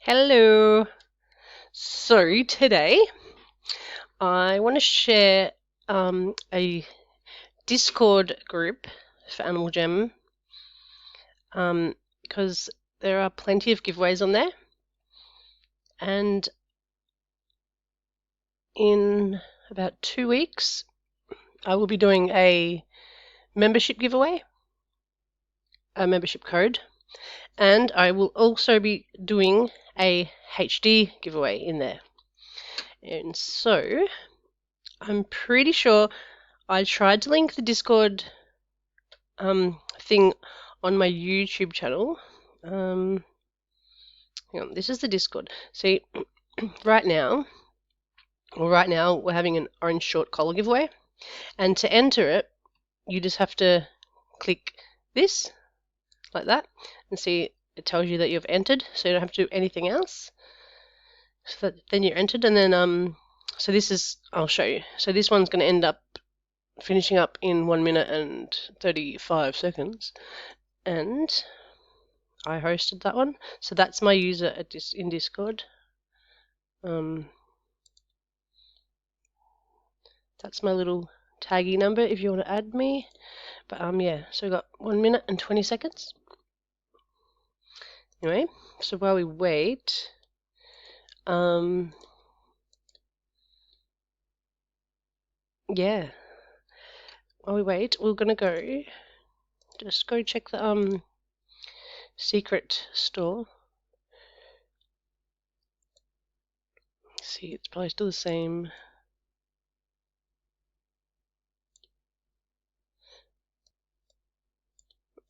Hello. So today I want to share a Discord group for Animal Jam because there are plenty of giveaways on there, and in about 2 weeks I will be doing a membership giveaway, a membership code, and I will also be doing a HD giveaway in there. And so I'm pretty sure I tried to link the Discord thing on my YouTube channel. Hang on, this is the Discord. See, right now we're having an orange short collar giveaway, and to enter it, you just have to click this like that, and see it tells you that you've entered, so you don't have to do anything else. So that then you're entered, and then so this is I'll show you. So this one's going to end up finishing up in 1 minute and 35 seconds, and I hosted that one. So that's my user in Discord. That's my little taggy number if you want to add me. But yeah, so we got 1 minute and 20 seconds. Anyway, so while we wait, yeah, while we wait, we're gonna go check the secret store. See, it's probably still the same.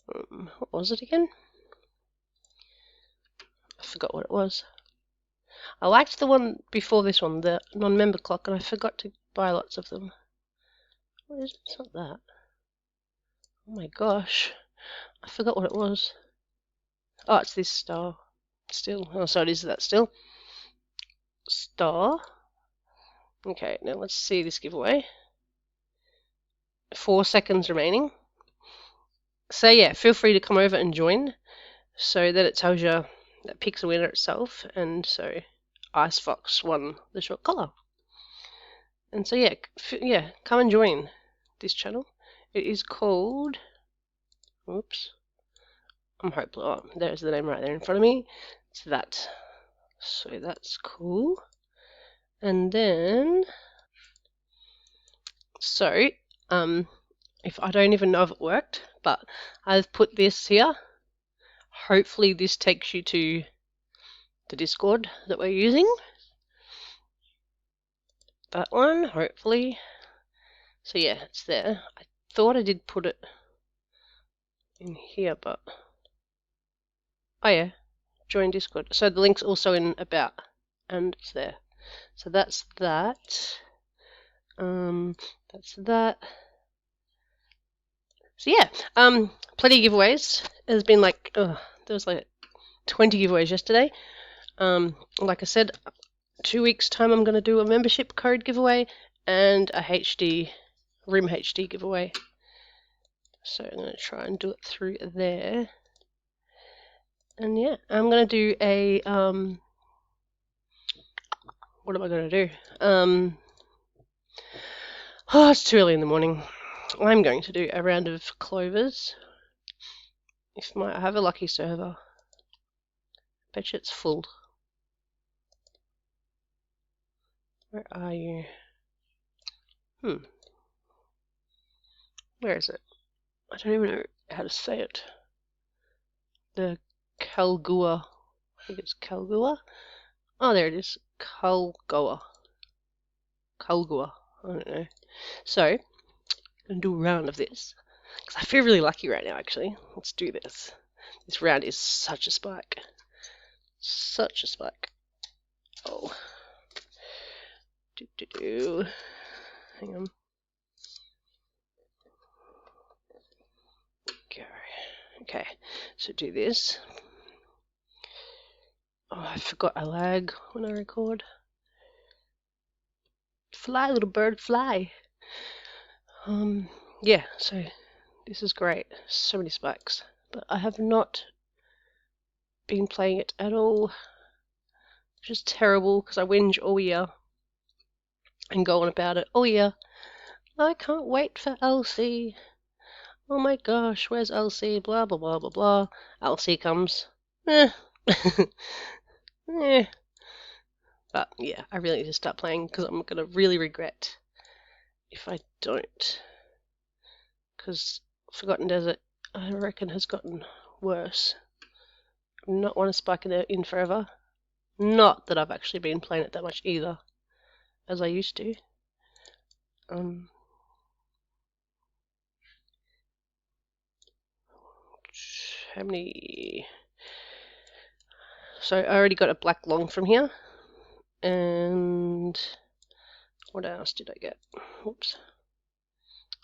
What was it again? I forgot what it was. I liked the one before this one, the non-member clock, and I forgot to buy lots of them. What is it? It's not that. Oh my gosh, I forgot what it was. Oh, it's this star. Still. Oh, so it is that still. Star. Okay, now let's see this giveaway. 4 seconds remaining. So yeah, feel free to come over and join, so that it tells you that picks a winner itself, and so Ice Fox won the short collar. And so yeah, come and join this channel. It is called. Oops. I'm hopeless. Oh, there's the name right there in front of me. It's that. So that's cool. And then, so, if I don't even know if it worked, but I've put this here. Hopefully this takes you to the Discord that we're using. That one, hopefully. So yeah, it's there. I thought I did put it in here, but oh yeah, join Discord. So the link's also in about, and it's there. So that's that. That's that. So yeah, plenty of giveaways. There's been like, there was like 20 giveaways yesterday. Like I said, 2 weeks time I'm going to do a membership code giveaway and a RIM HD giveaway. So I'm going to try and do it through there. And yeah, I'm going to do a, what am I going to do? Oh, it's too early in the morning. I'm going to do a round of clovers. If I have a lucky server. Bet you it's full. Where are you? Where is it? I don't even know how to say it. The Kalgoa. I think it's Kalgoa. Oh, there it is. Kalgoa. Kalgoa. I don't know. So, I'm going to do a round of this. Because I feel really lucky right now, actually. Let's do this. This round is such a spike. Such a spike. Oh. Hang on. Go. Okay, so do this. Oh, I forgot I lag when I record. Fly, little bird, fly. Yeah, so this is great. So many spikes. But I have not been playing it at all. which is terrible because I whinge all year and go on about it all year. I can't wait for Elsie. Oh my gosh, where's Elsie? Blah blah blah blah blah. Elsie comes. Eh. Eh. But yeah, I really need to start playing because I'm gonna really regret if I don't. Because Forgotten Desert, I reckon, has gotten worse. Not want to spike it in forever. Not that I've actually been playing it that much either, as I used to. How many? So I already got a black long from here, and what else did I get? Whoops.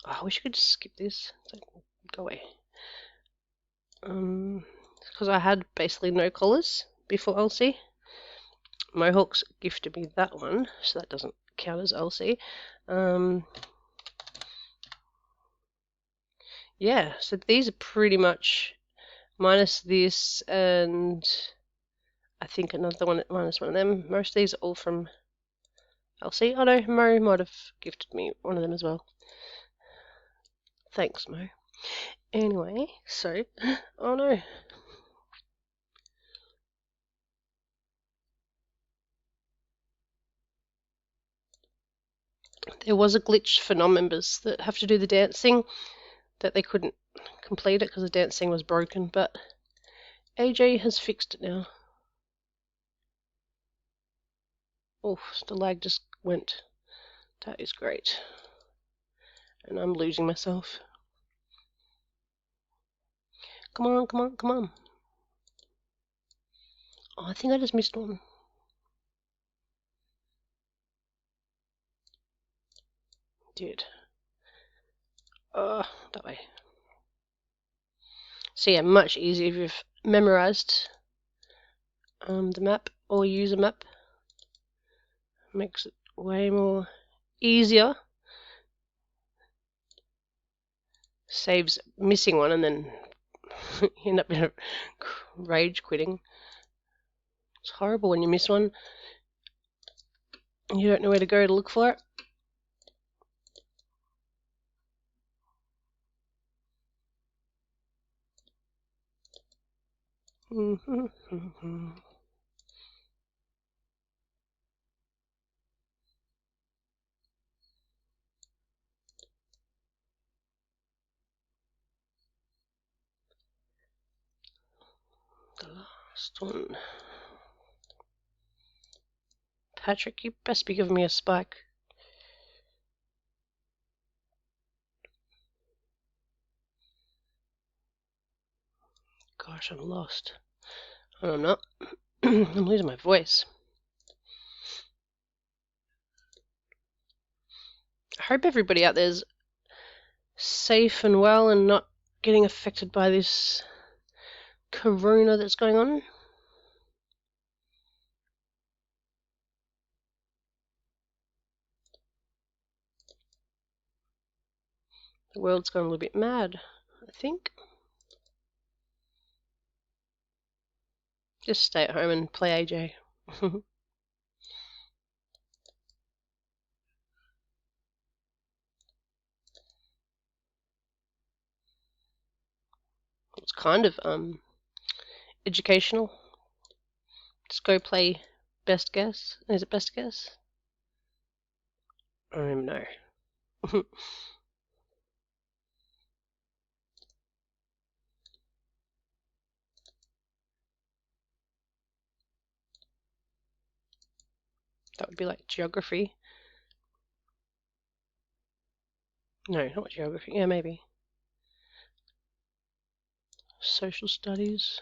Oh, I wish I could just skip this. Go away. Because I had basically no collars before Elsie. Mohawks gifted me that one, so that doesn't count as Elsie. Yeah, so these are pretty much minus this and I think another one minus one of them. Most of these are all from Elsie. Oh no, Mo might have gifted me one of them as well. Thanks, Mo. Anyway, so, oh no. There was a glitch for non-members that have to do the dancing that they couldn't complete it because the dancing was broken, but AJ has fixed it now. Oh, the lag just went. That is great. And I'm losing myself. Come on, come on, come on. Oh, I think I just missed one. Dude. That way. So yeah, much easier if you've memorized the map or use a map. Makes it way more easier. Saves missing one and then you end up in a rage quitting. It's horrible when you miss one. You don't know where to go to look for it. The last one. Patrick, you best be giving me a spike. Gosh, I'm lost. Oh, I'm not. I'm losing my voice. I hope everybody out there's safe and well and not getting affected by this corona that's going on. The world's gone a little bit mad, I think. Just stay at home and play AJ. It's kind of educational. Just go play Best Guess. Is it Best Guess? I don't even know. That would be like geography. No, not geography. Yeah, maybe. Social studies.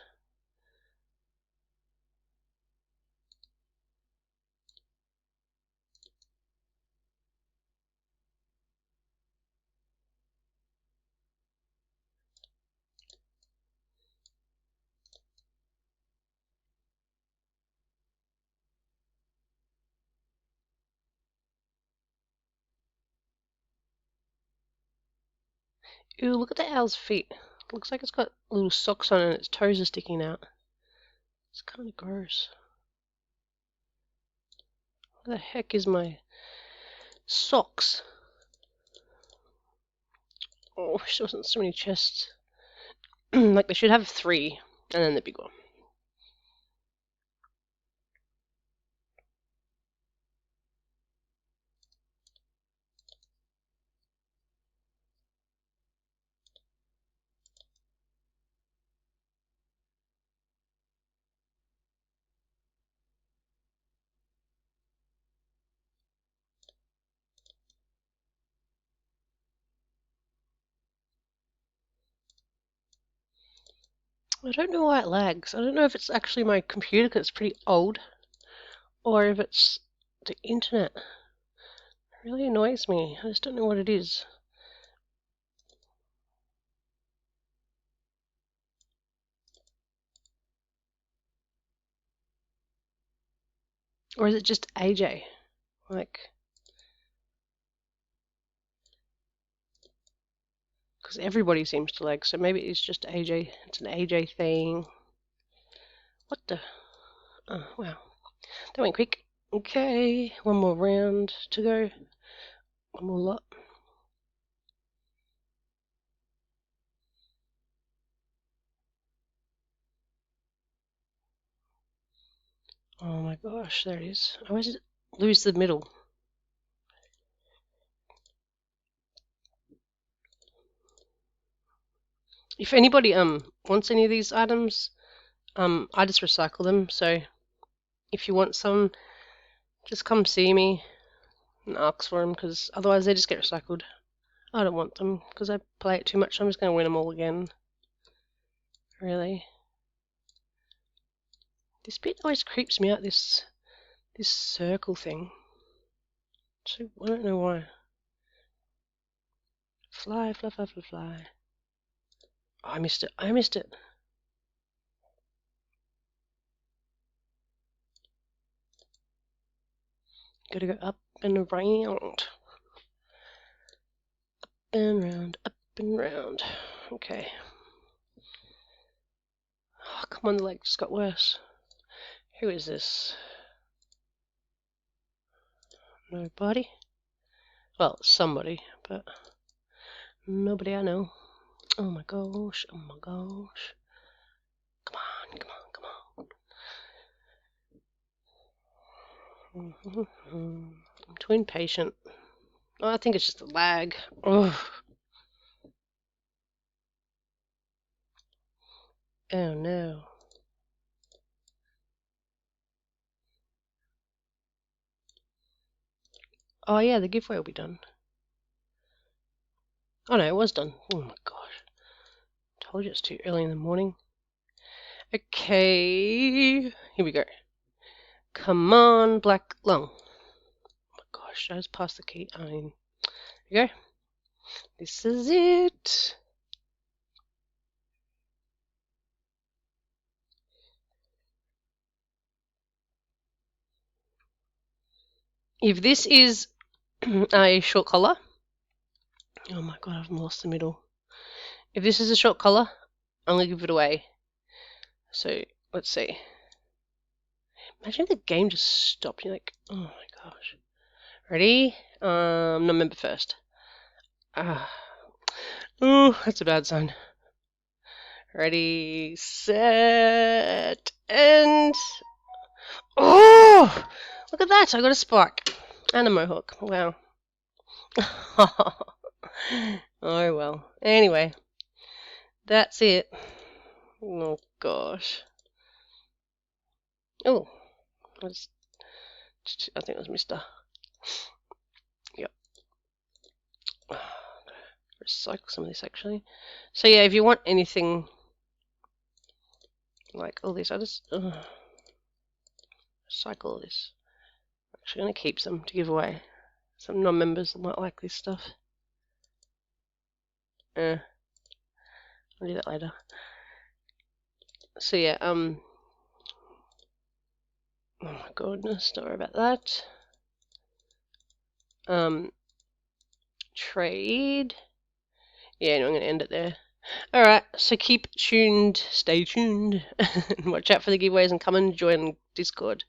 Ooh, look at the owl's feet. Looks like it's got little socks on and its toes are sticking out. It's kind of gross. Where the heck is my socks? Oh, I wish there wasn't so many chests. Like, they should have 3, and then the big one. I don't know why it lags. I don't know if it's actually my computer because it's pretty old, or if it's the internet. It really annoys me. I just don't know what it is. Or is it just AJ? Like, because everybody seems to lag, so maybe it's just AJ. It's an AJ thing. What the? Oh, wow. That went quick. Okay, one more round to go. One more lot. Oh my gosh, there it is. I always lose the middle. If anybody wants any of these items, I just recycle them. So if you want some, just come see me and ask for them, because otherwise they just get recycled. I don't want them because I play it too much. I'm just going to win them all again. Really. This bit always creeps me out, this circle thing. So I don't know why. Fly, fly, fly, fly, fly. Oh, I missed it. I missed it. Gotta go up and around. Up and round, up and round. Okay. Oh, come on, the leg just got worse. Who is this? Nobody? Well, somebody, but nobody I know. Oh my gosh, oh my gosh. Come on, come on, come on. I'm too impatient. Oh, I think it's just a lag. Oh. Oh no. Oh yeah, the giveaway will be done. Oh no, it was done. Oh my gosh. Told you it's too early in the morning. Okay, here we go. Come on, black lung. Oh my gosh, I just passed the key. I mean, here we go. This is it. If this is a short collar, oh my god, I've lost the middle. If this is a short collar, I'm gonna give it away. So let's see. Imagine if the game just stopped. You're like, oh my gosh. Ready? Non-member first. Oh, that's a bad sign. Ready, set, and oh! Look at that! I got a spark and a mohawk. Wow. Oh well. Anyway, that's it. Oh gosh. Oh, I think it was Mr. Yep. Recycle some of this actually. So yeah, if you want anything like all this, I just recycle all this. I'm actually gonna keep some to give away. Some non-members might like this stuff. I'll do that later. So yeah, oh my goodness, don't worry about that. Trade. Yeah, no, I'm gonna end it there. Alright, so keep tuned, stay tuned, and watch out for the giveaways and come and join Discord.